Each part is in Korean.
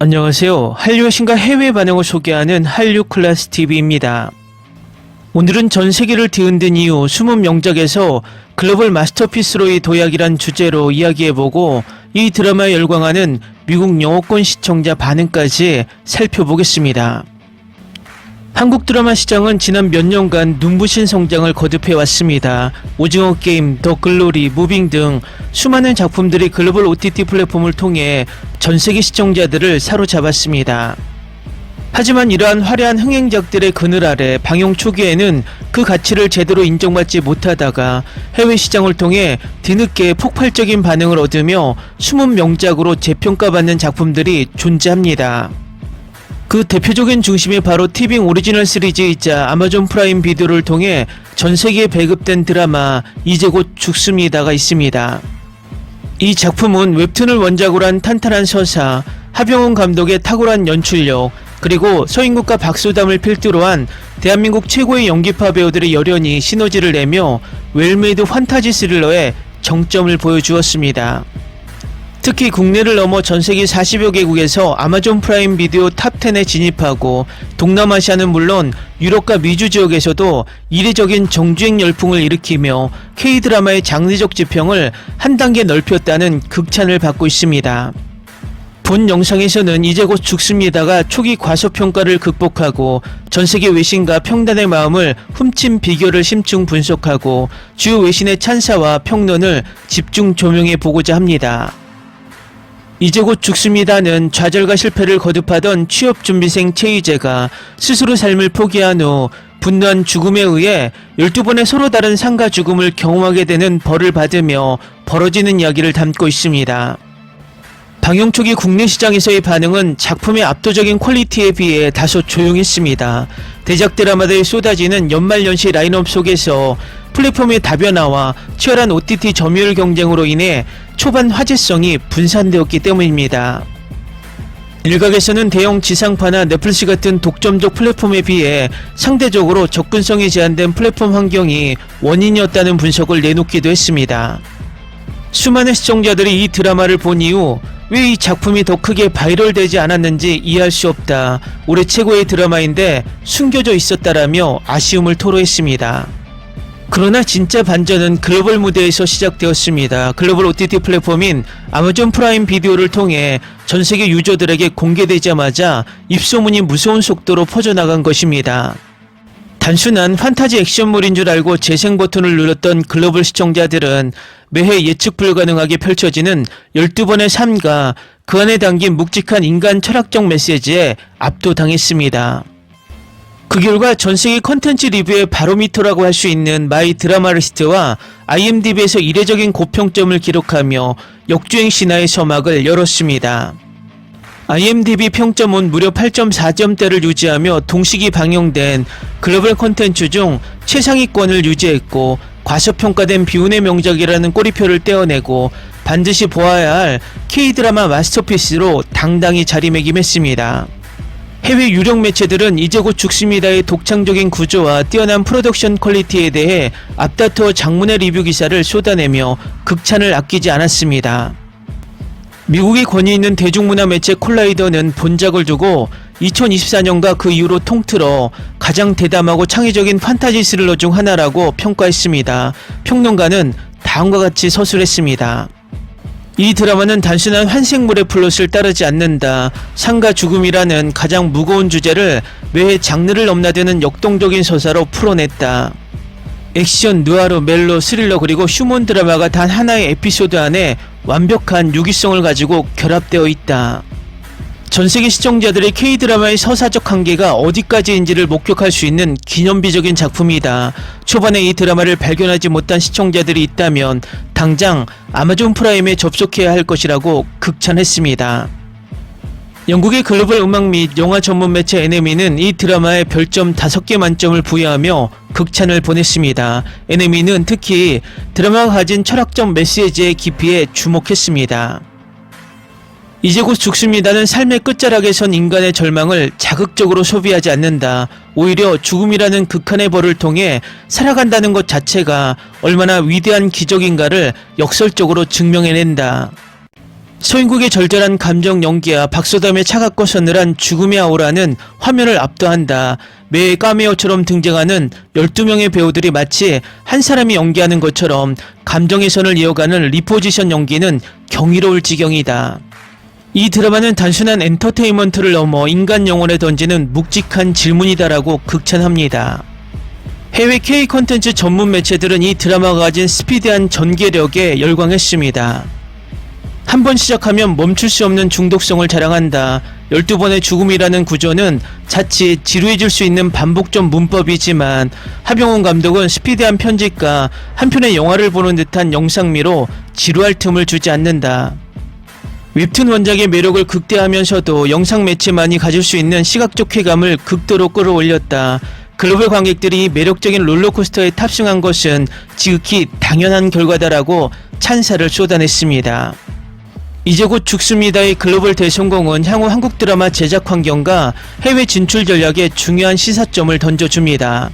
안녕하세요. 한류의 신과 해외 반응을 소개하는 한류 클래스 TV입니다. 오늘은 전 세계를 뒤흔든 이후 숨은 명작에서 글로벌 마스터피스로의 도약이란 주제로 이야기해보고 이 드라마에 열광하는 미국 영어권 시청자 반응까지 살펴보겠습니다. 한국 드라마 시장은 지난 몇 년간 눈부신 성장을 거듭해왔습니다. 오징어 게임, 더 글로리, 무빙 등 수많은 작품들이 글로벌 OTT 플랫폼을 통해 전세계 시청자들을 사로잡았습니다. 하지만 이러한 화려한 흥행작들의 그늘 아래 방영 초기에는 그 가치를 제대로 인정받지 못하다가 해외 시장을 통해 뒤늦게 폭발적인 반응을 얻으며 숨은 명작으로 재평가받는 작품들이 존재합니다. 그 대표적인 중심이 바로 티빙 오리지널 시리즈이자 아마존 프라임 비디오를 통해 전세계에 배급된 드라마 이제 곧 죽습니다가 있습니다. 이 작품은 웹툰을 원작으로 한 탄탄한 서사, 하병훈 감독의 탁월한 연출력, 그리고 서인국과 박소담을 필두로 한 대한민국 최고의 연기파 배우들의 열연이 시너지를 내며 웰메이드 환타지 스릴러의 정점을 보여주었습니다. 특히 국내를 넘어 전세계 40여 개국에서 아마존 프라임 비디오 탑10에 진입하고 동남아시아는 물론 유럽과 미주 지역에서도 이례적인 정주행 열풍을 일으키며 K-드라마의 장르적 지평을 한 단계 넓혔다는 극찬을 받고 있습니다. 본 영상에서는 이제 곧 죽습니다가 초기 과소평가를 극복하고 전세계 외신과 평단의 마음을 훔친 비결을 심층 분석하고 주요 외신의 찬사와 평론을 집중 조명해 보고자 합니다. 이제 곧 죽습니다는 좌절과 실패를 거듭하던 취업준비생 최희재가 스스로 삶을 포기한 후 분노한 죽음에 의해 12번의 서로 다른 삶과 죽음을 경험하게 되는 벌을 받으며 벌어지는 이야기를 담고 있습니다. 방영 초기 국내 시장에서의 반응은 작품의 압도적인 퀄리티에 비해 다소 조용했습니다. 대작 드라마들이 쏟아지는 연말연시 라인업 속에서 플랫폼의 다변화와 치열한 OTT 점유율 경쟁으로 인해 초반 화제성이 분산되었기 때문입니다. 일각에서는 대형 지상파나 넷플릭스 같은 독점적 플랫폼에 비해 상대적으로 접근성이 제한된 플랫폼 환경이 원인이었다는 분석을 내놓기도 했습니다. 수많은 시청자들이 이 드라마를 본 이후 왜 이 작품이 더 크게 바이럴되지 않았는지 이해할 수 없다. 올해 최고의 드라마인데 숨겨져 있었다라며 아쉬움을 토로했습니다. 그러나 진짜 반전은 글로벌 무대에서 시작되었습니다. 글로벌 OTT 플랫폼인 아마존 프라임 비디오를 통해 전세계 유저들에게 공개되자마자 입소문이 무서운 속도로 퍼져나간 것입니다. 단순한 판타지 액션물인 줄 알고 재생 버튼을 눌렀던 글로벌 시청자들은 매해 예측 불가능하게 펼쳐지는 12번의 삶과 그 안에 담긴 묵직한 인간 철학적 메시지에 압도당했습니다. 그 결과 전세계 컨텐츠 리뷰의 바로미터라고 할 수 있는 마이 드라마리스트와 IMDb에서 이례적인 고평점을 기록하며 역주행 신화의 서막을 열었습니다. IMDb 평점은 무려 8.4점대를 유지하며 동시기 방영된 글로벌 콘텐츠 중 최상위권을 유지했고 과소평가된 비운의 명작이라는 꼬리표를 떼어내고 반드시 보아야 할 K-드라마 마스터피스로 당당히 자리매김했습니다. 해외 유력 매체들은 이제 곧 죽습니다의 독창적인 구조와 뛰어난 프로덕션 퀄리티에 대해 앞다투어 장문의 리뷰 기사를 쏟아내며 극찬을 아끼지 않았습니다. 미국의 권위 있는 대중문화 매체 콜라이더는 본작을 두고 2024년과 그 이후로 통틀어 가장 대담하고 창의적인 판타지 스릴러 중 하나라고 평가했습니다. 평론가는 다음과 같이 서술했습니다. 이 드라마는 단순한 환생물의 플롯을 따르지 않는다. 삶과 죽음이라는 가장 무거운 주제를 매해 장르를 넘나드는 역동적인 서사로 풀어냈다. 액션, 느와르, 멜로, 스릴러 그리고 휴먼 드라마가 단 하나의 에피소드 안에 완벽한 유기성을 가지고 결합되어 있다. 전세계 시청자들의 K-드라마의 서사적 한계가 어디까지인지를 목격할 수 있는 기념비적인 작품이다. 초반에 이 드라마를 발견하지 못한 시청자들이 있다면 당장 아마존 프라임에 접속해야 할 것이라고 극찬했습니다. 영국의 글로벌 음악 및 영화 전문 매체 NME는 이 드라마에 별점 5개 만점을 부여하며 극찬을 보냈습니다. NME는 특히 드라마가 가진 철학적 메시지의 깊이에 주목했습니다. 이제 곧 죽습니다는 삶의 끝자락에 선 인간의 절망을 자극적으로 소비하지 않는다. 오히려 죽음이라는 극한의 벌을 통해 살아간다는 것 자체가 얼마나 위대한 기적인가를 역설적으로 증명해낸다. 서인국의 절절한 감정 연기와 박소담의 차갑고 서늘한 죽음의 아우라는 화면을 압도한다. 매 카메오처럼 등장하는 12명의 배우들이 마치 한 사람이 연기하는 것처럼 감정의 선을 이어가는 리포지션 연기는 경이로울 지경이다. 이 드라마는 단순한 엔터테인먼트를 넘어 인간 영혼에 던지는 묵직한 질문이다라고 극찬합니다. 해외 K 콘텐츠 전문 매체들은 이 드라마가 가진 스피디한 전개력에 열광했습니다. 한 번 시작하면 멈출 수 없는 중독성을 자랑한다. 12번의 죽음이라는 구조는 자칫 지루해질 수 있는 반복적 문법이지만 하병훈 감독은 스피디한 편집과 한편의 영화를 보는 듯한 영상미로 지루할 틈을 주지 않는다. 웹툰 원작의 매력을 극대화하면서도 영상 매체만이 가질 수 있는 시각적 쾌감을 극도로 끌어올렸다. 글로벌 관객들이 매력적인 롤러코스터에 탑승한 것은 지극히 당연한 결과다라고 찬사를 쏟아냈습니다. 이제 곧 죽습니다의 글로벌 대성공은 향후 한국 드라마 제작 환경과 해외 진출 전략에 중요한 시사점을 던져줍니다.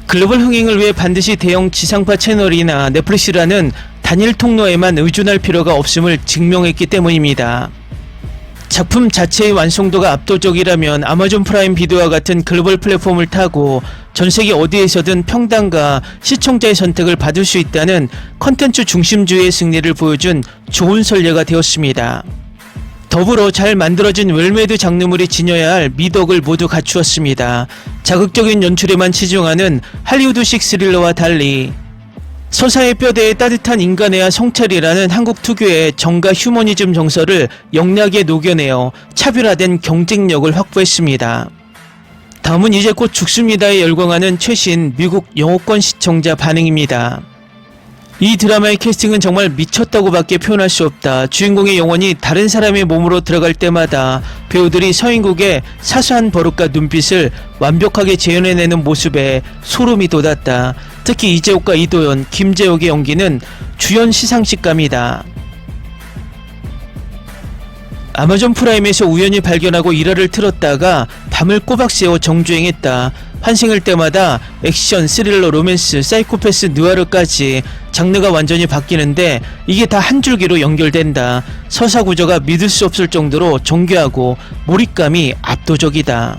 글로벌 흥행을 위해 반드시 대형 지상파 채널이나 넷플릭스라는 단일 통로에만 의존할 필요가 없음을 증명했기 때문입니다. 작품 자체의 완성도가 압도적이라면 아마존 프라임 비디오와 같은 글로벌 플랫폼을 타고 전세계 어디에서든 평단과 시청자의 선택을 받을 수 있다는 컨텐츠 중심주의의 승리를 보여준 좋은 선례가 되었습니다. 더불어 잘 만들어진 웰메이드 장르물이 지녀야 할 미덕을 모두 갖추었습니다. 자극적인 연출에만 치중하는 할리우드식 스릴러와 달리 서사의 뼈대에 따뜻한 인간애와 성찰이라는 한국 특유의 정과 휴머니즘 정서를 영리하게 녹여내어 차별화된 경쟁력을 확보했습니다. 다음은 이제 곧 죽습니다에 열광하는 최신 미국 영어권 시청자 반응입니다. 이 드라마의 캐스팅은 정말 미쳤다고밖에 표현할 수 없다. 주인공의 영혼이 다른 사람의 몸으로 들어갈 때마다 배우들이 서인국의 사소한 버릇과 눈빛을 완벽하게 재현해내는 모습에 소름이 돋았다. 특히 이재욱과 이도현, 김재욱의 연기는 주연 시상식감이다. 아마존 프라임에서 우연히 발견하고 1화를 틀었다가 밤을 꼬박 새워 정주행했다. 환생할 때마다 액션, 스릴러, 로맨스, 사이코패스, 느와르까지 장르가 완전히 바뀌는데 이게 다 한 줄기로 연결된다. 서사 구조가 믿을 수 없을 정도로 정교하고 몰입감이 압도적이다.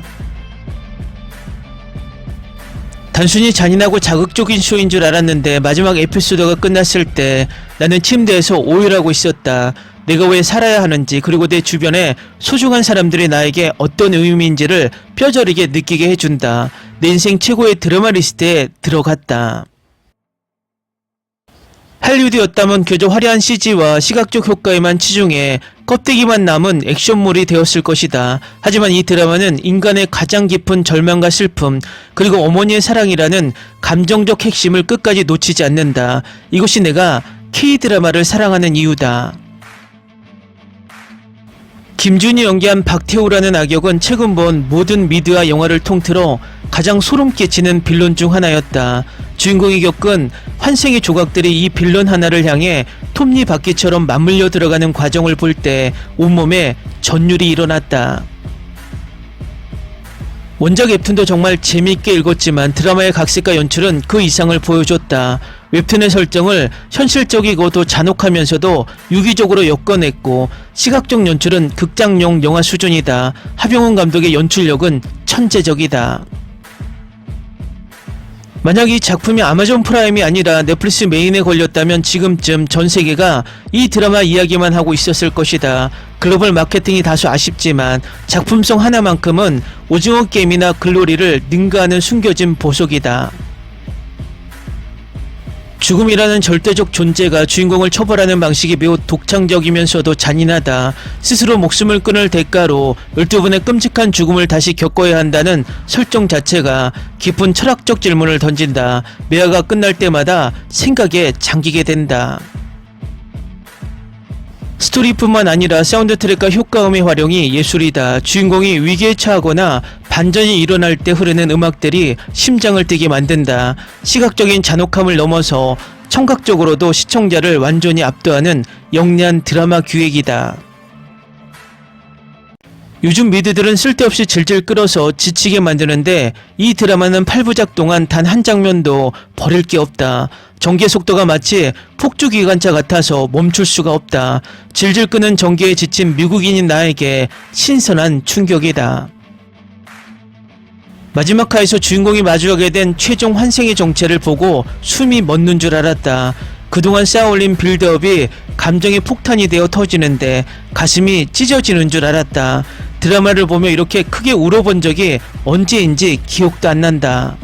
단순히 잔인하고 자극적인 쇼인 줄 알았는데 마지막 에피소드가 끝났을 때 나는 침대에서 오열하고 있었다. 내가 왜 살아야 하는지, 그리고 내 주변에 소중한 사람들이 나에게 어떤 의미인지를 뼈저리게 느끼게 해준다. 내 인생 최고의 드라마 리스트에 들어갔다. 할리우드였다면 그저 화려한 CG와 시각적 효과에만 치중해 껍데기만 남은 액션물이 되었을 것이다. 하지만 이 드라마는 인간의 가장 깊은 절망과 슬픔, 그리고 어머니의 사랑이라는 감정적 핵심을 끝까지 놓치지 않는다. 이것이 내가 K-드라마를 사랑하는 이유다. 김준이 연기한 박태우라는 악역은 최근 본 모든 미드와 영화를 통틀어 가장 소름 끼치는 빌런 중 하나였다. 주인공이 겪은 환생의 조각들이 이 빌런 하나를 향해 톱니바퀴처럼 맞물려 들어가는 과정을 볼 때 온몸에 전율이 일어났다. 원작 웹툰도 정말 재미있게 읽었지만 드라마의 각색과 연출은 그 이상을 보여줬다. 웹툰의 설정을 현실적이고도 잔혹하면서도 유기적으로 엮어냈고 시각적 연출은 극장용 영화 수준이다. 하병훈 감독의 연출력은 천재적이다. 만약 이 작품이 아마존 프라임이 아니라 넷플릭스 메인에 걸렸다면 지금쯤 전세계가 이 드라마 이야기만 하고 있었을 것이다. 글로벌 마케팅이 다소 아쉽지만 작품성 하나만큼은 오징어 게임이나 글로리를 능가하는 숨겨진 보석이다. 죽음이라는 절대적 존재가 주인공을 처벌하는 방식이 매우 독창적이면서도 잔인하다. 스스로 목숨을 끊을 대가로 12분의 끔찍한 죽음을 다시 겪어야 한다는 설정 자체가 깊은 철학적 질문을 던진다. 매화가 끝날 때마다 생각에 잠기게 된다. 스토리뿐만 아니라 사운드 트랙과 효과음의 활용이 예술이다. 주인공이 위기에 처하거나 반전이 일어날 때 흐르는 음악들이 심장을 뛰게 만든다. 시각적인 잔혹함을 넘어서 청각적으로도 시청자를 완전히 압도하는 영리한 드라마 기획이다. 요즘 미드들은 쓸데없이 질질 끌어서 지치게 만드는데 이 드라마는 8부작 동안 단 한 장면도 버릴 게 없다. 전개 속도가 마치 폭주기관차 같아서 멈출 수가 없다. 질질 끄는 전개에 지친 미국인인 나에게 신선한 충격이다. 마지막 화에서 주인공이 마주하게 된 최종 환생의 정체를 보고 숨이 멎는 줄 알았다. 그동안 쌓아올린 빌드업이 감정의 폭탄이 되어 터지는데 가슴이 찢어지는 줄 알았다. 드라마를 보며 이렇게 크게 울어본 적이 언제인지 기억도 안 난다.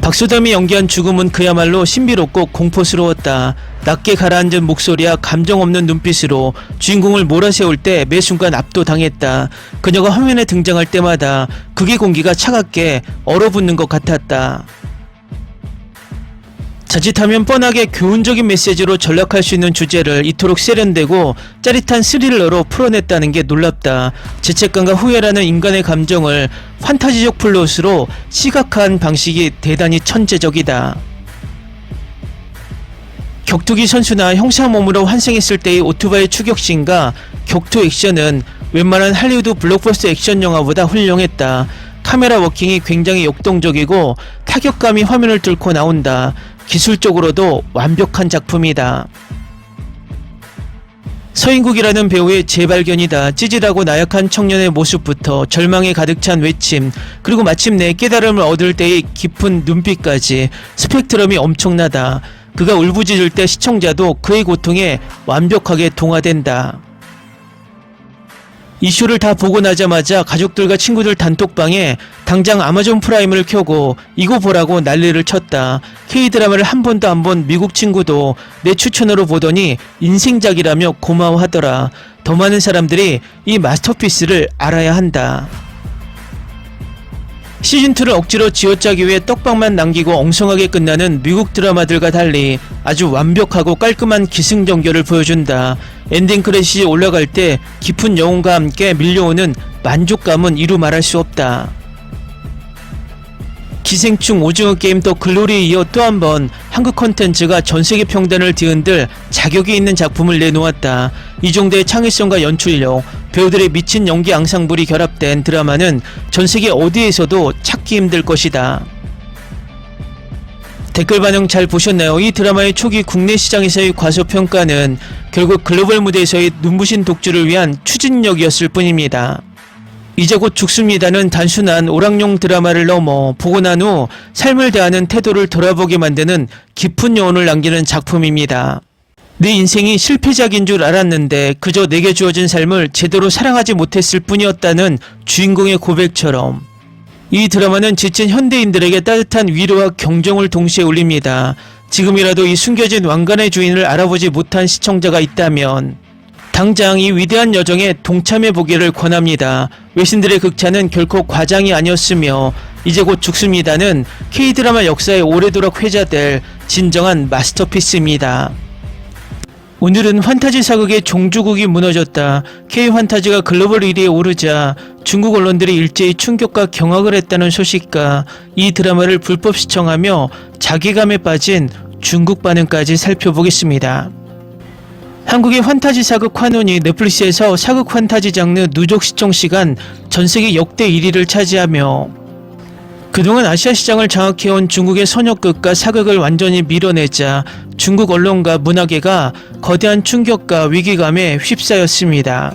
박소담이 연기한 죽음은 그야말로 신비롭고 공포스러웠다. 낮게 가라앉은 목소리와 감정 없는 눈빛으로 주인공을 몰아세울 때 매 순간 압도당했다. 그녀가 화면에 등장할 때마다 극의 공기가 차갑게 얼어붙는 것 같았다. 자칫하면 뻔하게 교훈적인 메시지로 전락할 수 있는 주제를 이토록 세련되고 짜릿한 스릴러로 풀어냈다는 게 놀랍다. 죄책감과 후회라는 인간의 감정을 판타지적 플롯으로 시각화한 방식이 대단히 천재적이다. 격투기 선수나 형사 몸으로 환생했을 때의 오토바이 추격신과 격투 액션은 웬만한 할리우드 블록버스터 액션 영화보다 훌륭했다. 카메라 워킹이 굉장히 역동적이고 타격감이 화면을 뚫고 나온다. 기술적으로도 완벽한 작품이다. 서인국이라는 배우의 재발견이다. 찌질하고 나약한 청년의 모습부터 절망에 가득 찬 외침, 그리고 마침내 깨달음을 얻을 때의 깊은 눈빛까지 스펙트럼이 엄청나다. 그가 울부짖을 때 시청자도 그의 고통에 완벽하게 동화된다. 이슈를 다 보고 나자마자 가족들과 친구들 단톡방에 당장 아마존 프라임을 켜고 이거 보라고 난리를 쳤다. K드라마를 한 번도 안 본 미국 친구도 내 추천으로 보더니 인생작이라며 고마워하더라. 더 많은 사람들이 이 마스터피스를 알아야 한다. 시즌2를 억지로 쥐어짜기 위해 떡밥만 남기고 엉성하게 끝나는 미국 드라마들과 달리 아주 완벽하고 깔끔한 기승전결을 보여준다. 엔딩 크레딧이 올라갈 때 깊은 여운과 함께 밀려오는 만족감은 이루 말할 수 없다. 기생충 오징어 게임 더 글로리에 이어 또 한 번 한국 콘텐츠가 전세계 평단을 뒤흔들 자격이 있는 작품을 내놓았다. 이 정도의 창의성과 연출력, 배우들의 미친 연기 앙상블이 결합된 드라마는 전세계 어디에서도 찾기 힘들 것이다. 댓글 반응 잘 보셨나요? 이 드라마의 초기 국내 시장에서의 과소평가는 결국 글로벌 무대에서의 눈부신 독주를 위한 추진력이었을 뿐입니다. 이제 곧 죽습니다는 단순한 오락용 드라마를 넘어 보고 난 후 삶을 대하는 태도를 돌아보게 만드는 깊은 여운을 남기는 작품입니다. 내 인생이 실패작인 줄 알았는데 그저 내게 주어진 삶을 제대로 사랑하지 못했을 뿐이었다는 주인공의 고백처럼 이 드라마는 지친 현대인들에게 따뜻한 위로와 경종을 동시에 울립니다. 지금이라도 이 숨겨진 왕관의 주인을 알아보지 못한 시청자가 있다면 당장 이 위대한 여정에 동참해보기를 권합니다. 외신들의 극찬은 결코 과장이 아니었으며 이제 곧 죽습니다는 K드라마 역사에 오래도록 회자될 진정한 마스터피스입니다. 오늘은 환타지 사극의 종주국이 무너졌다. K환타지가 글로벌 1위에 오르자 중국 언론들이 일제히 충격과 경악을 했다는 소식과 이 드라마를 불법 시청하며 자괴감에 빠진 중국 반응까지 살펴보겠습니다. 한국의 환타지 사극 환혼이 넷플릭스에서 사극 환타지 장르 누적 시청 시간 전세계 역대 1위를 차지하며 그동안 아시아 시장을 장악해온 중국의 선역극과 사극을 완전히 밀어내자 중국 언론과 문화계가 거대한 충격과 위기감에 휩싸였습니다.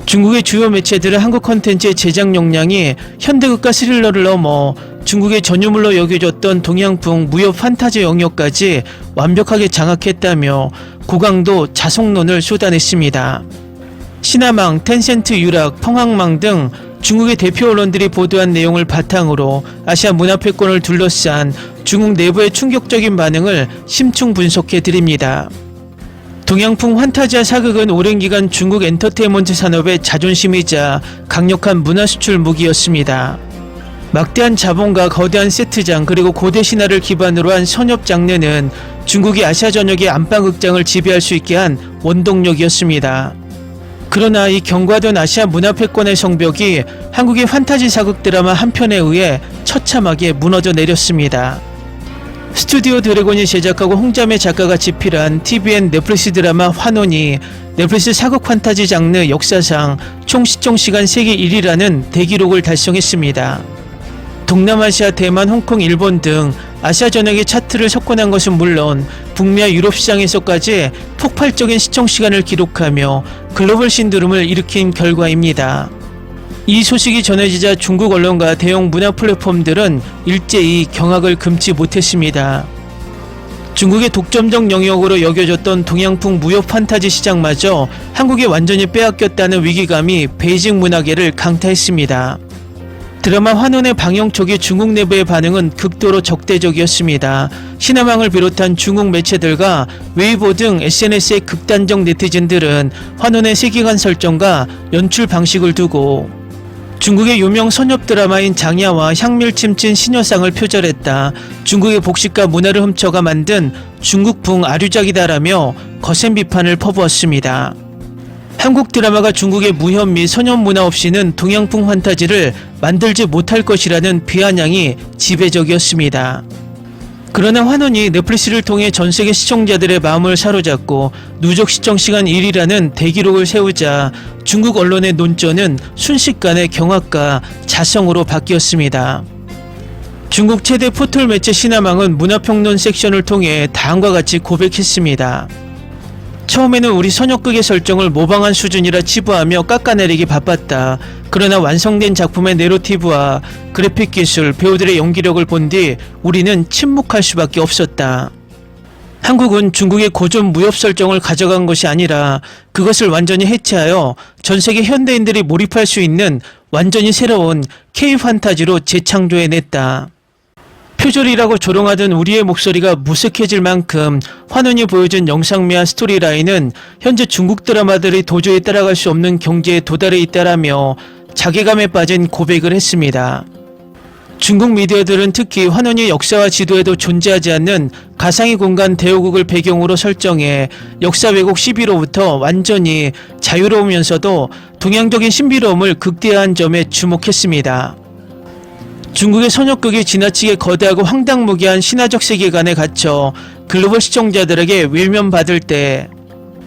중국의 주요 매체들은 한국 콘텐츠의 제작 역량이 현대극과 스릴러를 넘어 중국의 전유물로 여겨졌던 동양풍 무협 판타지 영역까지 완벽하게 장악했다며 고강도 자성론을 쏟아냈습니다. 시나망, 텐센트 유락, 펑항망 등 중국의 대표 언론들이 보도한 내용을 바탕으로 아시아 문화패권을 둘러싼 중국 내부의 충격적인 반응을 심층 분석해 드립니다. 동양풍 환타지아 사극은 오랜 기간 중국 엔터테인먼트 산업의 자존심이자 강력한 문화 수출 무기였습니다. 막대한 자본과 거대한 세트장 그리고 고대 신화를 기반으로 한 선협 장르는 중국이 아시아 전역의 안방극장을 지배할 수 있게 한 원동력이었습니다. 그러나 이 경과된 아시아 문화패권의 성벽이 한국의 환타지 사극 드라마 한 편에 의해 처참하게 무너져 내렸습니다. 스튜디오 드래곤이 제작하고 홍자매 작가가 집필한 TVN 넷플릭스 드라마 환원이 넷플릭스 사극 판타지 장르 역사상 총 시청시간 세계 1위라는 대기록을 달성했습니다. 동남아시아, 대만, 홍콩, 일본 등 아시아 전역의 차트를 석권한 것은 물론 북미와 유럽 시장에서까지 폭발적인 시청시간을 기록하며 글로벌 신드롬을 일으킨 결과입니다. 이 소식이 전해지자 중국 언론과 대형 문화 플랫폼들은 일제히 경악을 금치 못했습니다. 중국의 독점적 영역으로 여겨졌던 동양풍 무협 판타지 시장마저 한국이 완전히 빼앗겼다는 위기감이 베이징 문화계를 강타했습니다. 드라마 환원의 방영 초기 중국 내부의 반응은 극도로 적대적이었습니다. 신화망을 비롯한 중국 매체들과 웨이보 등 SNS의 극단적 네티즌들은 환원의 세계관 설정과 연출 방식을 두고 중국의 유명 선협 드라마인 장야와 향밀침진 신여상을 표절했다. 중국의 복식과 문화를 훔쳐가 만든 중국풍 아류작이다라며 거센 비판을 퍼부었습니다. 한국 드라마가 중국의 무협 및 선협 문화 없이는 동양풍 판타지를 만들지 못할 것이라는 비아냥이 지배적이었습니다. 그러나 환원이 넷플릭스를 통해 전세계 시청자들의 마음을 사로잡고 누적 시청시간 1위라는 대기록을 세우자 중국 언론의 논조는 순식간에 경악과 자성으로 바뀌었습니다. 중국 최대 포털 매체 신화망은 문화평론 섹션을 통해 다음과 같이 고백했습니다. 처음에는 우리 선역극의 설정을 모방한 수준이라 치부하며 깎아내리기 바빴다. 그러나 완성된 작품의 내러티브와 그래픽 기술, 배우들의 연기력을 본 뒤 우리는 침묵할 수밖에 없었다. 한국은 중국의 고전 무협 설정을 가져간 것이 아니라 그것을 완전히 해체하여 전세계 현대인들이 몰입할 수 있는 완전히 새로운 K-판타지로 재창조해냈다. 표절이라고 조롱하던 우리의 목소리가 무색해질 만큼 환원이 보여준 영상미와 스토리라인은 현재 중국 드라마들이 도저히 따라갈 수 없는 경지에 도달해 있다라며 자괴감에 빠진 고백을 했습니다. 중국 미디어들은 특히 환원이 역사와 지도에도 존재하지 않는 가상의 공간 대호국을 배경으로 설정해 역사 왜곡 시비로부터 완전히 자유로우면서도 동양적인 신비로움을 극대화한 점에 주목했습니다. 중국의 선역극이 지나치게 거대하고 황당무계한 신화적 세계관에 갇혀 글로벌 시청자들에게 외면받을 때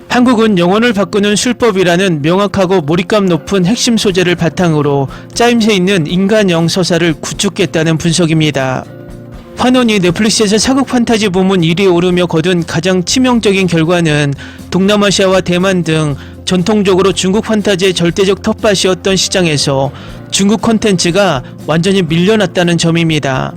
한국은 영혼을 바꾸는 술법이라는 명확하고 몰입감 높은 핵심 소재를 바탕으로 짜임새 있는 인간형 서사를 구축했다는 분석입니다. 환원이 넷플릭스에서 사극 판타지 부문 1위에 오르며 거둔 가장 치명적인 결과는 동남아시아와 대만 등 전통적으로 중국 판타지의 절대적 텃밭이었던 시장에서 중국 콘텐츠가 완전히 밀려났다는 점입니다.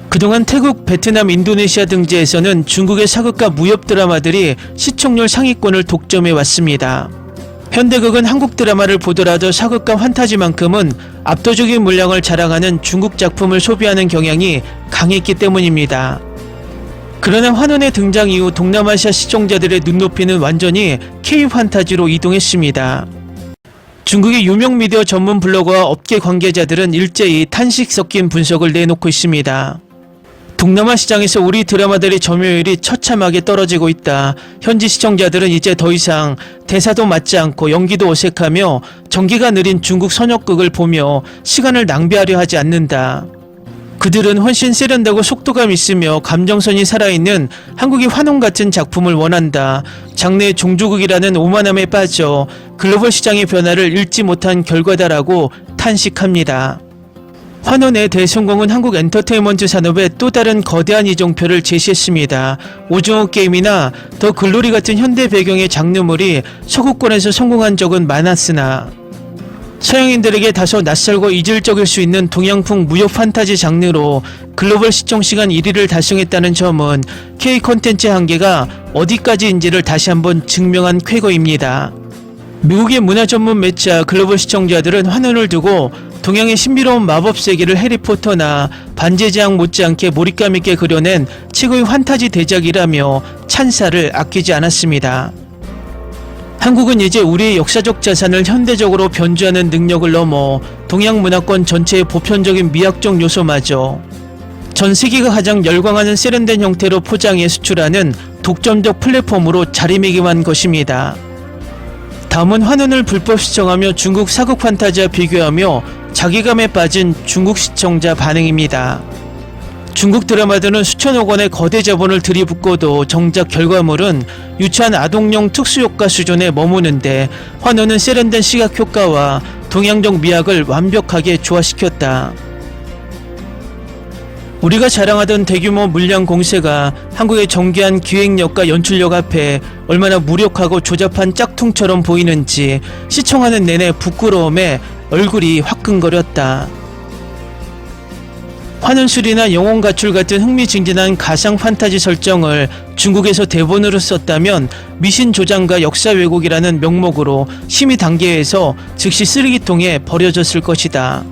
그동안 태국, 베트남, 인도네시아 등지에서는 중국의 사극과 무협 드라마들이 시청률 상위권을 독점해 왔습니다. 현대극은 한국 드라마를 보더라도 사극과 판타지만큼은 압도적인 물량을 자랑하는 중국 작품을 소비하는 경향이 강했기 때문입니다. 그러나 환원의 등장 이후 동남아시아 시청자들의 눈높이는 완전히 K-판타지로 이동했습니다. 중국의 유명 미디어 전문 블로거와 업계 관계자들은 일제히 탄식 섞인 분석을 내놓고 있습니다. 동남아 시장에서 우리 드라마들의 점유율이 처참하게 떨어지고 있다. 현지 시청자들은 이제 더 이상 대사도 맞지 않고 연기도 어색하며 전개가 느린 중국 선역극을 보며 시간을 낭비하려 하지 않는다. 그들은 훨씬 세련되고 속도감 있으며 감정선이 살아있는 한국의 환원 같은 작품을 원한다. 장래의 종주국이라는 오만함에 빠져 글로벌 시장의 변화를 읽지 못한 결과다라고 탄식합니다. 환원의 대성공은 한국 엔터테인먼트 산업에 또 다른 거대한 이정표를 제시했습니다. 오징어 게임이나 더 글로리 같은 현대 배경의 장르물이 서구권에서 성공한 적은 많았으나 서양인들에게 다소 낯설고 이질적일 수 있는 동양풍 무협 판타지 장르로 글로벌 시청시간 1위를 달성했다는 점은 K 콘텐츠의 한계가 어디까지인지를 다시 한번 증명한 쾌거입니다. 미국의 문화 전문 매체와 글로벌 시청자들은 환원을 두고 동양의 신비로운 마법 세계를 해리포터나 반지의 제왕 못지않게 몰입감 있게 그려낸 최고의 환타지 대작이라며 찬사를 아끼지 않았습니다. 한국은 이제 우리의 역사적 자산을 현대적으로 변주하는 능력을 넘어 동양 문화권 전체의 보편적인 미학적 요소마저 전 세계가 가장 열광하는 세련된 형태로 포장해 수출하는 독점적 플랫폼으로 자리매김한 것입니다. 다음은 환원을 불법 시청하며 중국 사극 판타지와 비교하며 자괴감에 빠진 중국 시청자 반응입니다. 중국 드라마들은 수천억 원의 거대 자본을 들이붓고도 정작 결과물은 유치한 아동용 특수효과 수준에 머무는데 환호는 세련된 시각효과와 동양적 미학을 완벽하게 조화시켰다. 우리가 자랑하던 대규모 물량 공세가 한국의 정교한 기획력과 연출력 앞에 얼마나 무력하고 조잡한 짝퉁처럼 보이는지 시청하는 내내 부끄러움에 얼굴이 화끈거렸다. 환원술이나 영혼 가출 같은 흥미진진한 가상 판타지 설정을 중국에서 대본으로 썼다면 미신 조장과 역사 왜곡이라는 명목으로 심의 단계에서 즉시 쓰레기통에 버려졌을 것이다.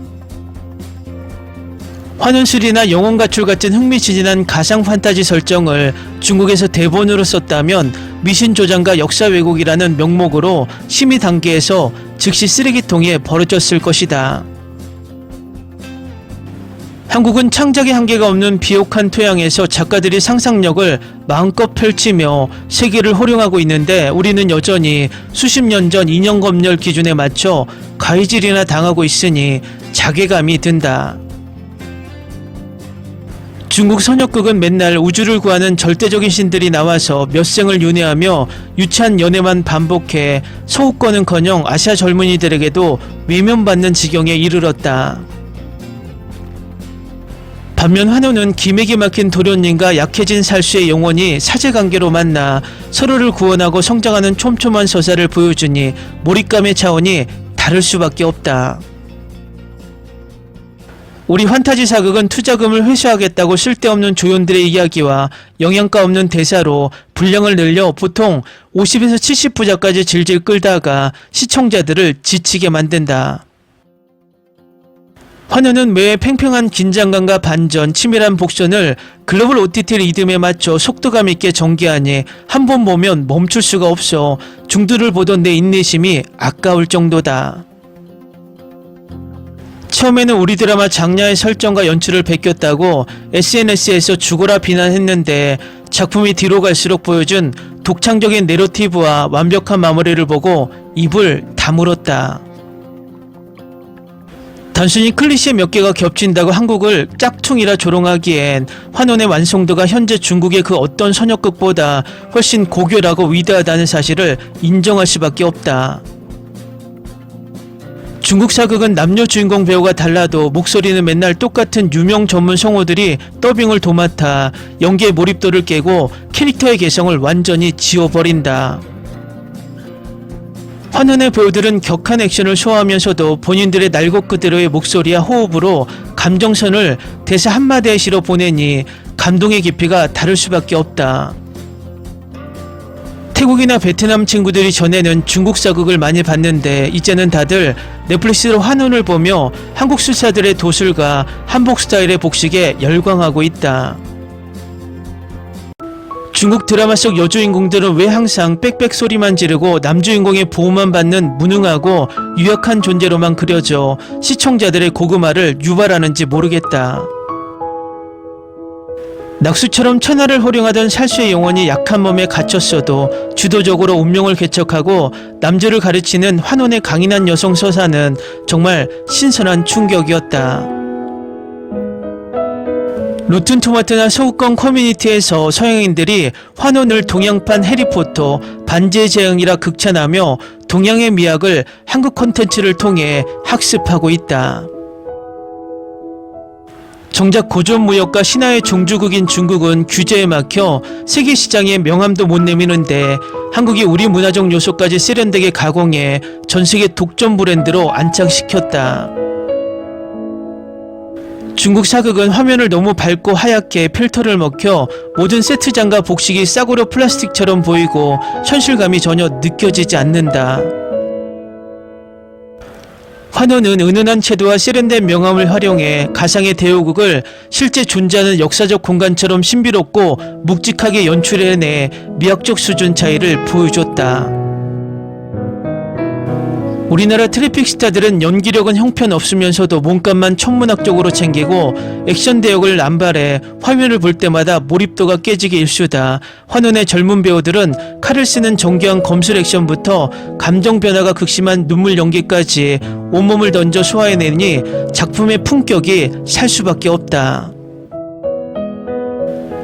환원술이나 영혼 가출 같은 흥미진진한 가상 판타지 설정을 중국에서 대본으로 썼다면 미신 조장과 역사 왜곡이라는 명목으로 심의 단계에서 즉시 쓰레기통에 버려졌을 것이다. 한국은 창작의 한계가 없는 비옥한 토양에서 작가들이 상상력을 마음껏 펼치며 세계를 호령하고 있는데 우리는 여전히 수십 년 전 인형검열 기준에 맞춰 가위질이나 당하고 있으니 자괴감이 든다. 중국 선역극은 맨날 우주를 구하는 절대적인 신들이 나와서 몇 생을 윤회하며 유치한 연애만 반복해 소우권은커녕 아시아 젊은이들에게도 외면받는 지경에 이르렀다. 반면 환호는 기맥이 막힌 도련님과 약해진 살수의 영혼이 사제관계로 만나 서로를 구원하고 성장하는 촘촘한 서사를 보여주니 몰입감의 차원이 다를 수밖에 없다. 우리 환타지 사극은 투자금을 회수하겠다고 쓸데없는 조연들의 이야기와 영양가 없는 대사로 분량을 늘려 보통 50에서 70부작까지 질질 끌다가 시청자들을 지치게 만든다. 환호는 매회 팽팽한 긴장감과 반전, 치밀한 복선을 글로벌 OTT 리듬에 맞춰 속도감 있게 전개하니 한 번 보면 멈출 수가 없어 중두를 보던 내 인내심이 아까울 정도다. 처음에는 우리 드라마 장르의 설정과 연출을 베꼈다고 SNS에서 죽어라 비난했는데 작품이 뒤로 갈수록 보여준 독창적인 내러티브와 완벽한 마무리를 보고 입을 다물었다. 단순히 클리셰 몇 개가 겹친다고 한국을 짝퉁이라 조롱하기엔 환원의 완성도가 현재 중국의 그 어떤 선역극보다 훨씬 고결하고 위대하다는 사실을 인정할 수밖에 없다. 중국 사극은 남녀 주인공 배우가 달라도 목소리는 맨날 똑같은 유명 전문 성우들이 더빙을 도맡아 연기의 몰입도를 깨고 캐릭터의 개성을 완전히 지워버린다. 환원의 배우들은 격한 액션을 소화하면서도 본인들의 날것 그대로의 목소리와 호흡으로 감정선을 대사 한마디에 실어 보내니 감동의 깊이가 다를 수밖에 없다. 태국이나 베트남 친구들이 전에는 중국 사극을 많이 봤는데 이제는 다들 넷플릭스로 환원을 보며 한국 술사들의 도술과 한복 스타일의 복식에 열광하고 있다. 중국 드라마 속 여주인공들은 왜 항상 빽빽 소리만 지르고 남주인공의 보호만 받는 무능하고 유약한 존재로만 그려져 시청자들의 고구마를 유발하는지 모르겠다. 낙수처럼 천하를 호령하던 살수의 영혼이 약한 몸에 갇혔어도 주도적으로 운명을 개척하고 남주를 가르치는 환원의 강인한 여성 서사는 정말 신선한 충격이었다. 로튼 토마토나 서구권 커뮤니티에서 서양인들이 환원을 동양판 해리포터, 반지의 제왕이라 극찬하며 동양의 미학을 한국 콘텐츠를 통해 학습하고 있다. 정작 고전무역과 신화의 종주국인 중국은 규제에 막혀 세계시장에 명함도 못 내미는데 한국이 우리 문화적 요소까지 세련되게 가공해 전세계 독점 브랜드로 안착시켰다. 중국 사극은 화면을 너무 밝고 하얗게 필터를 먹혀 모든 세트장과 복식이 싸구려 플라스틱처럼 보이고 현실감이 전혀 느껴지지 않는다. 환원은 은은한 채도와 세련된 명암을 활용해 가상의 대호극을 실제 존재하는 역사적 공간처럼 신비롭고 묵직하게 연출해내 미학적 수준 차이를 보여줬다. 우리나라 트래픽 스타들은 연기력은 형편없으면서도 몸값만 천문학적으로 챙기고 액션 대역을 남발해 화면을 볼 때마다 몰입도가 깨지기 일쑤다. 환원의 젊은 배우들은 칼을 쓰는 정교한 검술 액션부터 감정 변화가 극심한 눈물 연기까지 온몸을 던져 소화해내니 작품의 품격이 살 수밖에 없다.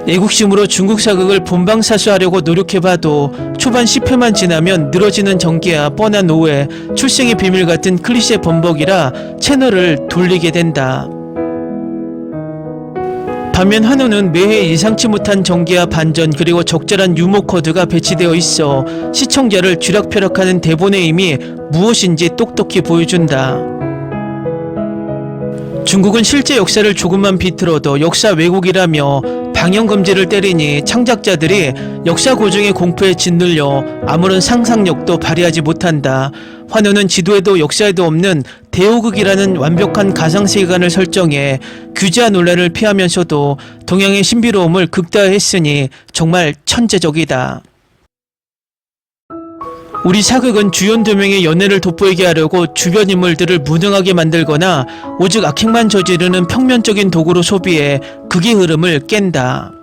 애국심으로 중국 사극을 본방사수하려고 노력해봐도 초반 10회만 지나면 늘어지는 전개와 뻔한 오해, 출생의 비밀 같은 클리셰 범벅이라 채널을 돌리게 된다. 반면 한우는 매해 예상치 못한 전개와 반전 그리고 적절한 유머 코드가 배치되어 있어 시청자를 쥐락펴락하는 대본의 힘이 무엇인지 똑똑히 보여준다. 중국은 실제 역사를 조금만 비틀어도 역사 왜곡이라며 방영금지를 때리니 창작자들이 역사 고증의 공포에 짓눌려 아무런 상상력도 발휘하지 못한다. 환우는 지도에도 역사에도 없는 대호극이라는 완벽한 가상세계관을 설정해 규제와 논란을 피하면서도 동양의 신비로움을 극대화했으니 정말 천재적이다. 우리 사극은 주연 2명의 연애를 돋보이게 하려고 주변 인물들을 무능하게 만들거나 오직 악행만 저지르는 평면적인 도구로 소비해 극의 흐름을 깬다.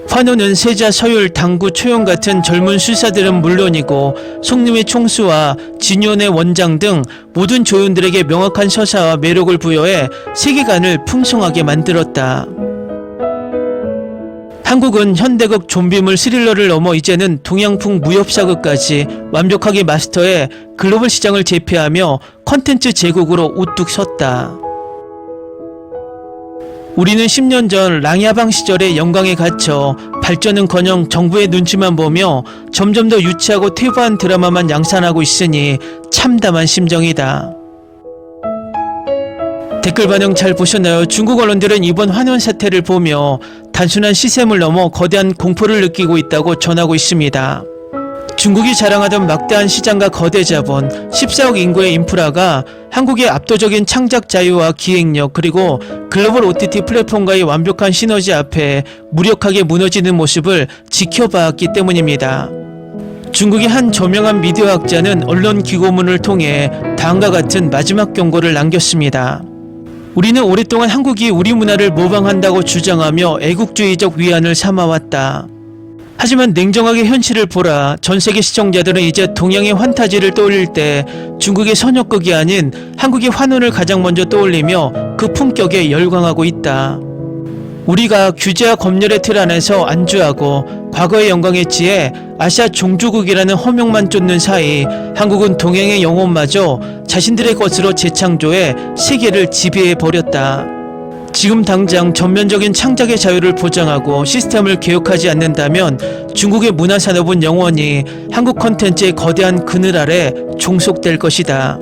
환우는 세자, 서율, 당구, 초용 같은 젊은 술사들은 물론이고 송림의 총수와 진연의 원장 등 모든 조연들에게 명확한 서사와 매력을 부여해 세계관을 풍성하게 만들었다. 한국은 현대극 좀비물 스릴러를 넘어 이제는 동양풍 무협사극까지 완벽하게 마스터해 글로벌 시장을 제패하며 컨텐츠 제국으로 우뚝 섰다. 우리는 10년 전 랑야방 시절의 영광에 갇혀 발전은커녕 정부의 눈치만 보며 점점 더 유치하고 퇴보한 드라마만 양산하고 있으니 참담한 심정이다. 댓글 반응 잘 보셨나요? 중국 언론들은 이번 환원 사태를 보며 단순한 시샘을 넘어 거대한 공포를 느끼고 있다고 전하고 있습니다. 중국이 자랑하던 막대한 시장과 거대 자본, 14억 인구의 인프라가 한국의 압도적인 창작 자유와 기획력 그리고 글로벌 OTT 플랫폼과의 완벽한 시너지 앞에 무력하게 무너지는 모습을 지켜봤기 때문입니다. 중국의 한 저명한 미디어학자는 언론 기고문을 통해 다음과 같은 마지막 경고를 남겼습니다. 우리는 오랫동안 한국이 우리 문화를 모방한다고 주장하며 애국주의적 위안을 삼아왔다. 하지만 냉정하게 현실을 보라. 전세계 시청자들은 이제 동양의 환타지를 떠올릴 때 중국의 선역극이 아닌 한국의 환원을 가장 먼저 떠올리며 그 품격에 열광하고 있다. 우리가 규제와 검열의 틀 안에서 안주하고 과거의 영광에 지혜 아시아 종주국이라는 허명만 쫓는 사이 한국은 동양의 영혼마저 자신들의 것으로 재창조해 세계를 지배해버렸다. 지금 당장 전면적인 창작의 자유를 보장하고 시스템을 개혁하지 않는다면 중국의 문화산업은 영원히 한국 콘텐츠의 거대한 그늘 아래 종속될 것이다.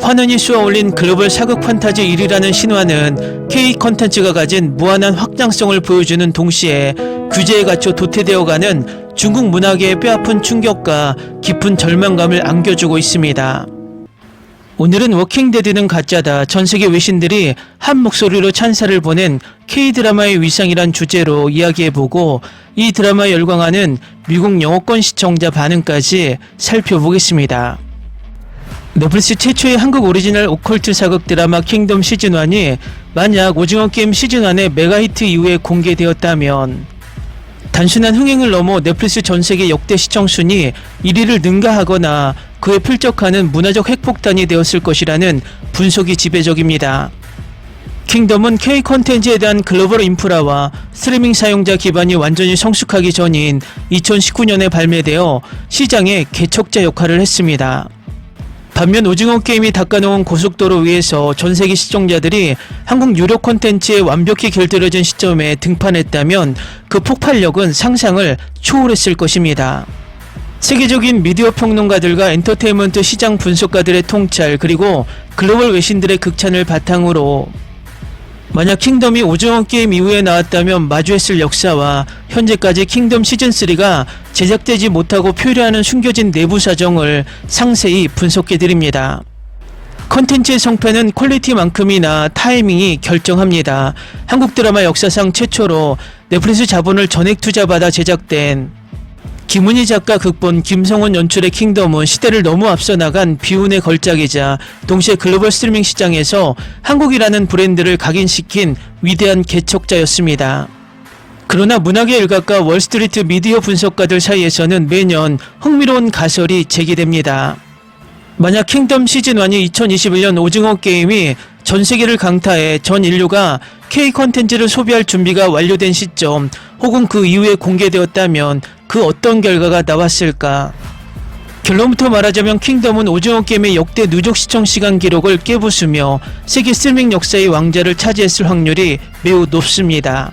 환원이 쏘아올린 글로벌 사극 판타지 1위라는 신화는 K 콘텐츠가 가진 무한한 확장성을 보여주는 동시에 규제에 갇혀 도태되어가는 중국 문화계의 뼈아픈 충격과 깊은 절망감을 안겨주고 있습니다. 오늘은 워킹데드는 가짜다. 전세계 외신들이 한 목소리로 찬사를 보낸 K드라마의 위상이란 주제로 이야기해보고 이 드라마에 열광하는 미국 영어권 시청자 반응까지 살펴보겠습니다. 넷플릭스 최초의 한국 오리지널 오컬트 사극 드라마 킹덤 시즌1이 만약 오징어 게임 시즌1의 메가히트 이후에 공개되었다면 단순한 흥행을 넘어 넷플릭스 전세계 역대 시청순위 1위를 능가하거나 그에 필적하는 문화적 핵폭탄이 되었을 것이라는 분석이 지배적입니다. 킹덤은 K 콘텐츠에 대한 글로벌 인프라와 스트리밍 사용자 기반이 완전히 성숙하기 전인 2019년에 발매되어 시장의 개척자 역할을 했습니다. 반면 오징어 게임이 닦아놓은 고속도로 위에서 전세계 시청자들이 한국 유료 콘텐츠에 완벽히 길들여진 시점에 등판했다면 그 폭발력은 상상을 초월했을 것입니다. 세계적인 미디어 평론가들과 엔터테인먼트 시장 분석가들의 통찰 그리고 글로벌 외신들의 극찬을 바탕으로 만약 킹덤이 오징어 게임 이후에 나왔다면 마주했을 역사와 현재까지 킹덤 시즌3가 제작되지 못하고 표류하는 숨겨진 내부 사정을 상세히 분석해드립니다. 컨텐츠의 성패는 퀄리티만큼이나 타이밍이 결정합니다. 한국 드라마 역사상 최초로 넷플릭스 자본을 전액 투자받아 제작된 김은희 작가 극본 김성원 연출의 킹덤은 시대를 너무 앞서 나간 비운의 걸작이자 동시에 글로벌 스트리밍 시장에서 한국이라는 브랜드를 각인시킨 위대한 개척자였습니다. 그러나 문학의 일각과 월스트리트 미디어 분석가들 사이에서는 매년 흥미로운 가설이 제기됩니다. 만약 킹덤 시즌1이 2021년 오징어 게임이 전 세계를 강타해 전 인류가 K 컨텐츠를 소비할 준비가 완료된 시점 혹은 그 이후에 공개되었다면 그 어떤 결과가 나왔을까? 결론부터 말하자면 킹덤은 오징어 게임의 역대 누적 시청 시간 기록을 깨부수며 세계 스트리밍 역사의 왕자를 차지했을 확률이 매우 높습니다.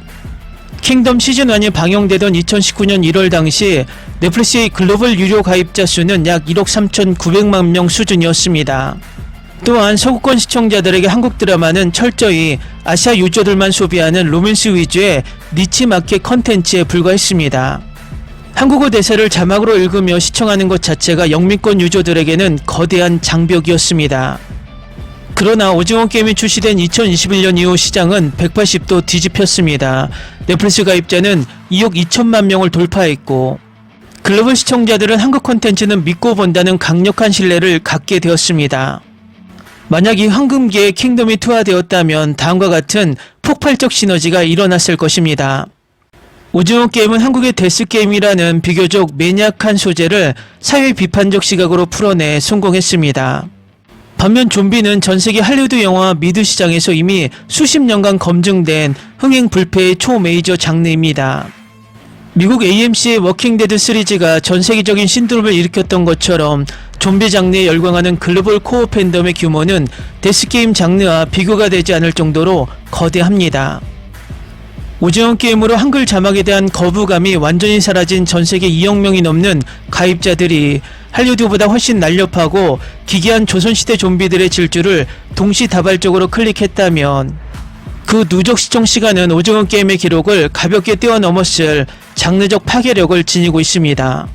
킹덤 시즌1이 방영되던 2019년 1월 당시 넷플릭스의 글로벌 유료 가입자 수는 약 1억 3,900만 명 수준이었습니다. 또한 서구권 시청자들에게 한국 드라마는 철저히 아시아 유저들만 소비하는 로맨스 위주의 니치 마켓 컨텐츠에 불과했습니다. 한국어 대사를 자막으로 읽으며 시청하는 것 자체가 영미권 유저들에게는 거대한 장벽이었습니다. 그러나 오징어 게임이 출시된 2021년 이후 시장은 180도 뒤집혔습니다. 넷플릭스 가입자는 2억 2천만 명을 돌파했고 글로벌 시청자들은 한국 콘텐츠는 믿고 본다는 강력한 신뢰를 갖게 되었습니다. 만약 이 황금기에 킹덤이 투하되었다면 다음과 같은 폭발적 시너지가 일어났을 것입니다. 오징어 게임은 한국의 데스게임이라는 비교적 매니악한 소재를 사회 비판적 시각으로 풀어내 성공했습니다. 반면 좀비는 전세계 할리우드 영화 미드 시장에서 이미 수십 년간 검증된 흥행 불패의 초메이저 장르입니다. 미국 AMC의 워킹데드 시리즈가 전세계적인 신드롬을 일으켰던 것처럼 좀비 장르에 열광하는 글로벌 코어 팬덤의 규모는 데스게임 장르와 비교가 되지 않을 정도로 거대합니다. 오징어 게임으로 한글 자막에 대한 거부감이 완전히 사라진 전세계 2억 명이 넘는 가입자들이 할리우드보다 훨씬 날렵하고 기괴한 조선시대 좀비들의 질주를 동시다발적으로 클릭했다면 그 누적 시청 시간은 오징어 게임의 기록을 가볍게 뛰어넘었을 장르적 파괴력을 지니고 있습니다.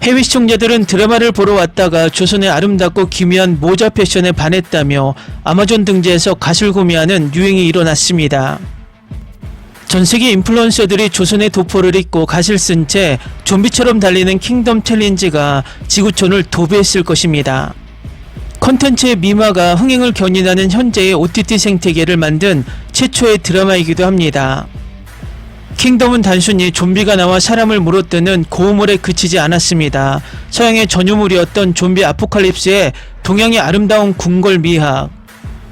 해외 시청자들은 드라마를 보러 왔다가 조선의 아름답고 기묘한 모자 패션에 반했다며 아마존 등재에서 갓을 구매하는 유행이 일어났습니다. 전세계 인플루언서들이 조선의 도포를 입고 갓을 쓴 채 좀비처럼 달리는 킹덤 챌린지가 지구촌을 도배했을 것입니다. 컨텐츠의 미화가 흥행을 견인하는 현재의 OTT 생태계를 만든 최초의 드라마이기도 합니다. 킹덤은 단순히 좀비가 나와 사람을 물어뜯는 고우물에 그치지 않았습니다. 서양의 전유물이었던 좀비 아포칼립스에 동양의 아름다운 궁궐 미학,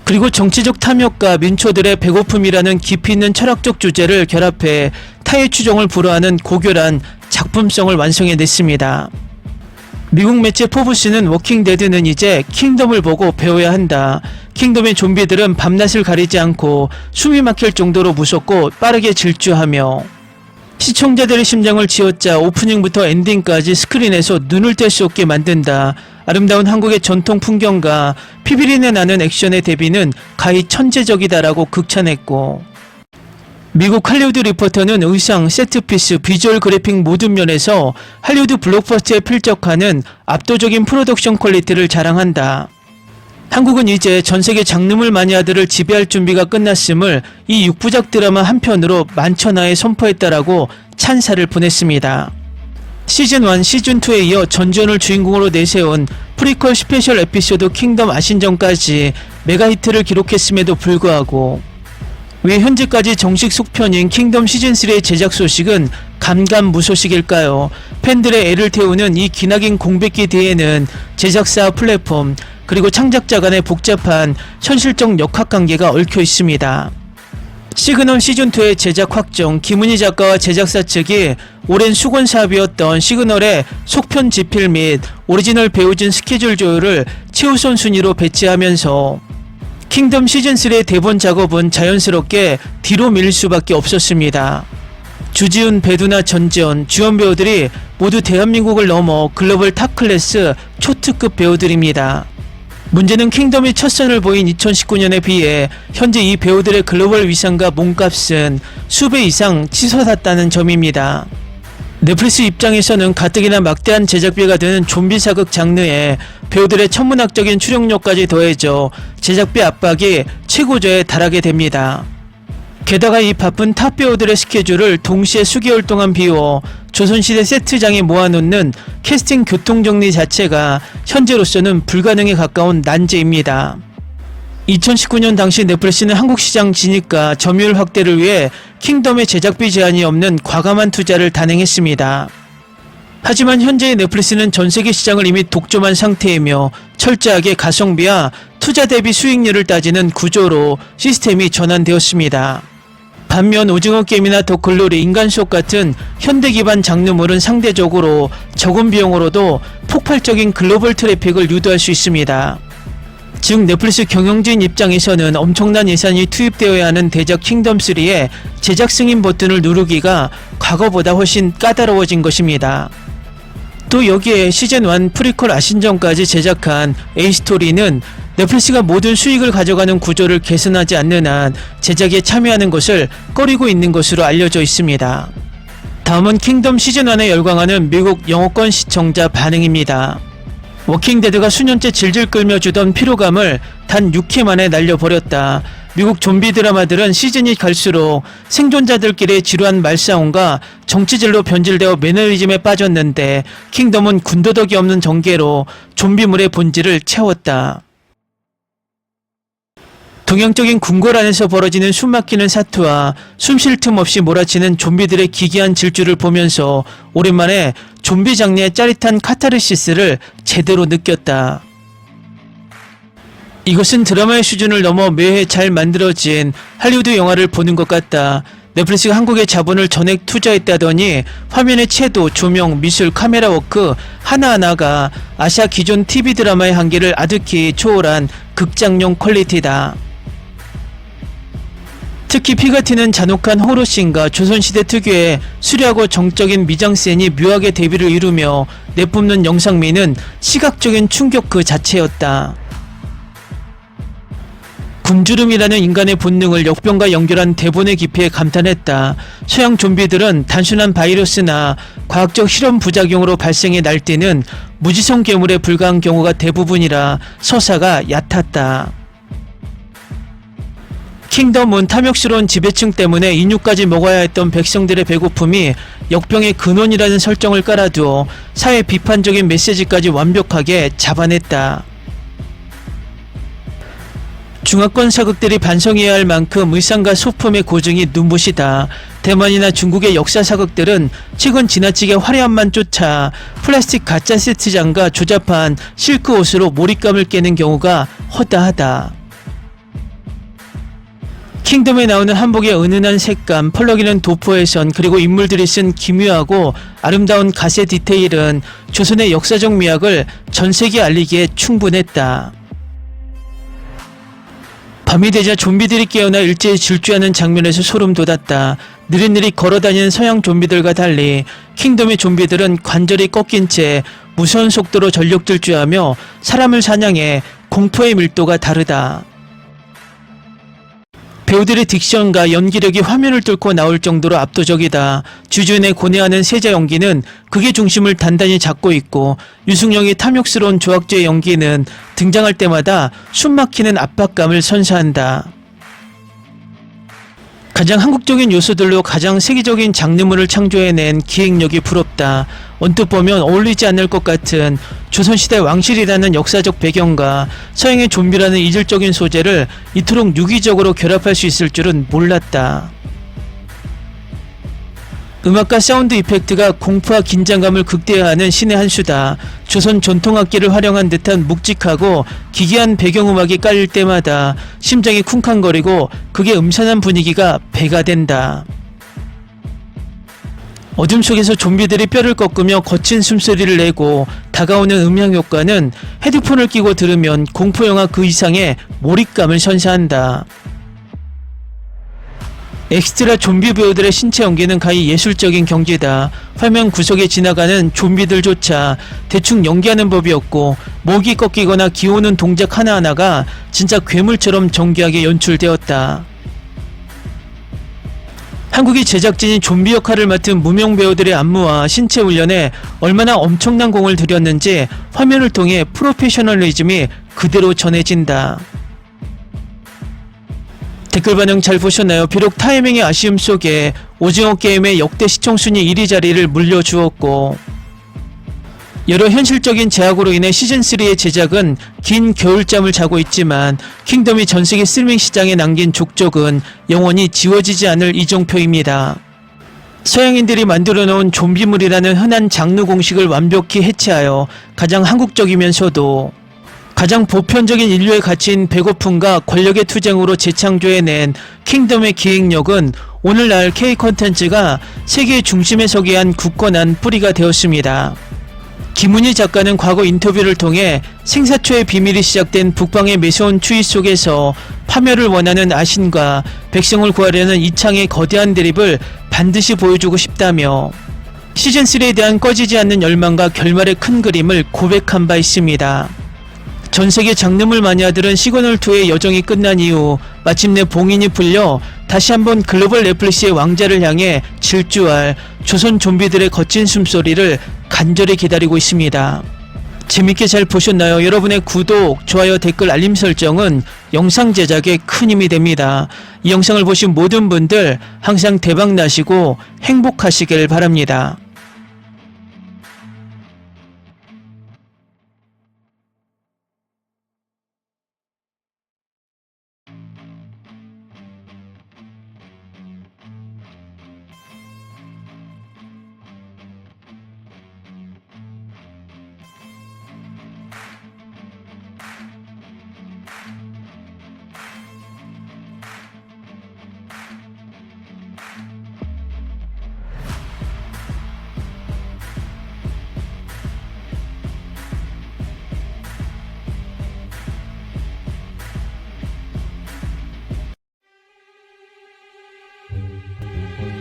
그리고 정치적 탐욕과 민초들의 배고픔이라는 깊이 있는 철학적 주제를 결합해 타의 추종을 불허하는 고결한 작품성을 완성해냈습니다. 미국 매체 포브스는 워킹데드는 이제 킹덤을 보고 배워야 한다. 킹덤의 좀비들은 밤낮을 가리지 않고 숨이 막힐 정도로 무섭고 빠르게 질주하며 시청자들의 심장을 쥐어짜 오프닝부터 엔딩까지 스크린에서 눈을 뗄 수 없게 만든다. 아름다운 한국의 전통 풍경과 피비린내 나는 액션의 대비는 가히 천재적이다라고 극찬했고, 미국 할리우드 리포터는 의상, 세트피스, 비주얼 그래픽 모든 면에서 할리우드 블록버스터에 필적하는 압도적인 프로덕션 퀄리티를 자랑한다. 한국은 이제 전세계 장르물 마니아들을 지배할 준비가 끝났음을 이 6부작 드라마 한 편으로 만천하에 선포했다라고 찬사를 보냈습니다. 시즌1, 시즌2에 이어 전전을 주인공으로 내세운 프리퀄 스페셜 에피소드 킹덤 아신전까지 메가히트를 기록했음에도 불구하고 왜 현재까지 정식 속편인 킹덤 시즌3의 제작 소식은 감감무소식일까요? 팬들의 애를 태우는 이 기나긴 공백기 뒤에는 제작사, 플랫폼, 그리고 창작자 간의 복잡한 현실적 역학관계가 얽혀 있습니다. 시그널 시즌2의 제작 확정, 김은희 작가와 제작사 측이 오랜 수건 사업이었던 시그널의 속편 집필 및 오리지널 배우진 스케줄 조율을 최우선 순위로 배치하면서 킹덤 시즌3의 대본 작업은 자연스럽게 뒤로 밀릴 수밖에 없었습니다. 주지훈, 배두나, 전지현, 주연 배우들이 모두 대한민국을 넘어 글로벌 탑클래스 초특급 배우들입니다. 문제는 킹덤이 첫 선을 보인 2019년에 비해 현재 이 배우들의 글로벌 위상과 몸값은 수배 이상 치솟았다는 점입니다. 넷플릭스 입장에서는 가뜩이나 막대한 제작비가 드는 좀비 사극 장르에 배우들의 천문학적인 출연료까지 더해져 제작비 압박이 최고조에 달하게 됩니다. 게다가 이 바쁜 탑 배우들의 스케줄을 동시에 수개월 동안 비워 조선시대 세트장에 모아놓는 캐스팅 교통정리 자체가 현재로서는 불가능에 가까운 난제입니다. 2019년 당시 넷플릭스는 한국 시장 진입과 점유율 확대를 위해 킹덤의 제작비 제한이 없는 과감한 투자를 단행했습니다. 하지만 현재의 넷플릭스는 전세계 시장을 이미 독점한 상태이며 철저하게 가성비와 투자 대비 수익률을 따지는 구조로 시스템이 전환되었습니다. 반면 오징어 게임이나 더 글로리, 인간 수업 같은 현대 기반 장르물은 상대적으로 적은 비용으로도 폭발적인 글로벌 트래픽을 유도할 수 있습니다. 즉 넷플릭스 경영진 입장에서는 엄청난 예산이 투입되어야 하는 대작 킹덤3의 제작 승인 버튼을 누르기가 과거보다 훨씬 까다로워진 것입니다. 또 여기에 시즌1 프리퀄 아신전까지 제작한 A스토리는 넷플릭스가 모든 수익을 가져가는 구조를 개선하지 않는 한 제작에 참여하는 것을 꺼리고 있는 것으로 알려져 있습니다. 다음은 킹덤 시즌1에 열광하는 미국 영어권 시청자 반응입니다. 워킹데드가 수년째 질질 끌며 주던 피로감을 단 6회 만에 날려버렸다. 미국 좀비 드라마들은 시즌이 갈수록 생존자들끼리의 지루한 말싸움과 정치질로 변질되어 매너리즘에 빠졌는데 킹덤은 군더더기 없는 전개로 좀비물의 본질을 채웠다. 동양적인 궁궐 안에서 벌어지는 숨막히는 사투와 숨 쉴 틈 없이 몰아치는 좀비들의 기괴한 질주를 보면서 오랜만에 좀비 장르의 짜릿한 카타르시스를 제대로 느꼈다. 이것은 드라마의 수준을 넘어 매회 잘 만들어진 할리우드 영화를 보는 것 같다. 넷플릭스가 한국에 자본을 전액 투자했다더니 화면의 채도, 조명, 미술, 카메라 워크 하나하나가 아시아 기존 TV 드라마의 한계를 아득히 초월한 극장용 퀄리티다. 특히 피가 튀는 잔혹한 호러씬과 조선시대 특유의 수려하고 정적인 미장센이 묘하게 대비를 이루며 내뿜는 영상미는 시각적인 충격 그 자체였다. 굶주름이라는 인간의 본능을 역병과 연결한 대본의 깊이에 감탄했다. 서양 좀비들은 단순한 바이러스나 과학적 실험 부작용으로 발생해 날뛰는 무지성 괴물에 불과한 경우가 대부분이라 서사가 얕았다. 킹덤은 탐욕스러운 지배층 때문에 인육까지 먹어야 했던 백성들의 배고픔이 역병의 근원이라는 설정을 깔아두어 사회 비판적인 메시지까지 완벽하게 잡아냈다. 중화권 사극들이 반성해야 할 만큼 의상과 소품의 고증이 눈부시다. 대만이나 중국의 역사 사극들은 최근 지나치게 화려함만 쫓아 플라스틱 가짜 세트장과 조잡한 실크 옷으로 몰입감을 깨는 경우가 허다하다. 킹덤에 나오는 한복의 은은한 색감, 펄럭이는 도포에선 그리고 인물들이 쓴 기묘하고 아름다운 가세 디테일은 조선의 역사적 미학을 전세계에 알리기에 충분했다. 밤이 되자 좀비들이 깨어나 일제히 질주하는 장면에서 소름 돋았다. 느릿느릿 걸어다니는 서양 좀비들과 달리 킹덤의 좀비들은 관절이 꺾인 채 무서운 속도로 전력 질주하며 사람을 사냥해 공포의 밀도가 다르다. 배우들의 딕션과 연기력이 화면을 뚫고 나올 정도로 압도적이다. 주주인의 고뇌하는 세자 연기는 극의 중심을 단단히 잡고 있고 유승용의 탐욕스러운 조학조의 연기는 등장할 때마다 숨막히는 압박감을 선사한다. 가장 한국적인 요소들로 가장 세계적인 장르물을 창조해낸 기획력이 부럽다. 언뜻 보면 어울리지 않을 것 같은 조선시대 왕실이라는 역사적 배경과 서양의 좀비라는 이질적인 소재를 이토록 유기적으로 결합할 수 있을 줄은 몰랐다. 음악과 사운드 이펙트가 공포와 긴장감을 극대화하는 신의 한 수다. 조선 전통악기를 활용한 듯한 묵직하고 기괴한 배경음악이 깔릴 때마다 심장이 쿵쾅거리고 그게 음산한 분위기가 배가 된다. 어둠 속에서 좀비들이 뼈를 꺾으며 거친 숨소리를 내고 다가오는 음향 효과는 헤드폰을 끼고 들으면 공포영화 그 이상의 몰입감을 선사한다. 엑스트라 좀비 배우들의 신체 연기는 가히 예술적인 경지다. 화면 구석에 지나가는 좀비들조차 대충 연기하는 법이 없고 목이 꺾이거나 기오는 동작 하나하나가 진짜 괴물처럼 정교하게 연출되었다. 한국의 제작진이 좀비 역할을 맡은 무명 배우들의 안무와 신체 훈련에 얼마나 엄청난 공을 들였는지 화면을 통해 프로페셔널리즘이 그대로 전해진다. 댓글 반응 잘 보셨나요? 비록 타이밍의 아쉬움 속에 오징어 게임의 역대 시청순위 1위 자리를 물려주었고 여러 현실적인 제약으로 인해 시즌3의 제작은 긴 겨울잠을 자고 있지만 킹덤이 전세계 스트리밍 시장에 남긴 족적은 영원히 지워지지 않을 이정표입니다. 서양인들이 만들어 놓은 좀비물이라는 흔한 장르 공식을 완벽히 해체하여 가장 한국적이면서도 가장 보편적인 인류의 가치인 배고픔과 권력의 투쟁으로 재창조해낸 킹덤의 기획력은 오늘날 K 콘텐츠가 세계의 중심에 서기 위한 굳건한 뿌리가 되었습니다. 김은희 작가는 과거 인터뷰를 통해 생사초의 비밀이 시작된 북방의 매서운 추위 속에서 파멸을 원하는 아신과 백성을 구하려는 이창의 거대한 대립을 반드시 보여주고 싶다며 시즌3에 대한 꺼지지 않는 열망과 결말의 큰 그림을 고백한 바 있습니다. 전세계 장르물 마니아들은 시그널2의 여정이 끝난 이후 마침내 봉인이 풀려 다시 한번 글로벌 넷플릭스의 왕자를 향해 질주할 조선 좀비들의 거친 숨소리를 간절히 기다리고 있습니다. 재밌게 잘 보셨나요? 여러분의 구독, 좋아요, 댓글, 알림 설정은 영상 제작에 큰 힘이 됩니다. 이 영상을 보신 모든 분들 항상 대박 나시고 행복하시길 바랍니다.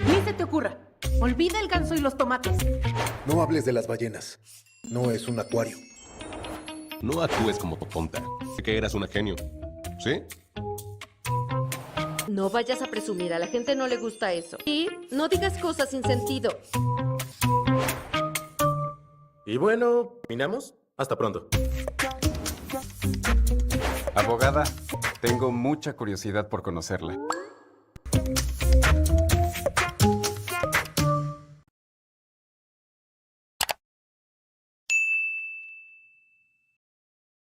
Ni se te ocurra. Olvida el ganso y los tomates. No hables de las ballenas. No es un acuario. No actúes como tonta. Que eras una genio. ¿Sí? No vayas a presumir, a la gente no le gusta eso. Y no digas cosas sin sentido. Y bueno, ¿terminamos? Hasta pronto. Abogada, tengo mucha curiosidad por conocerla.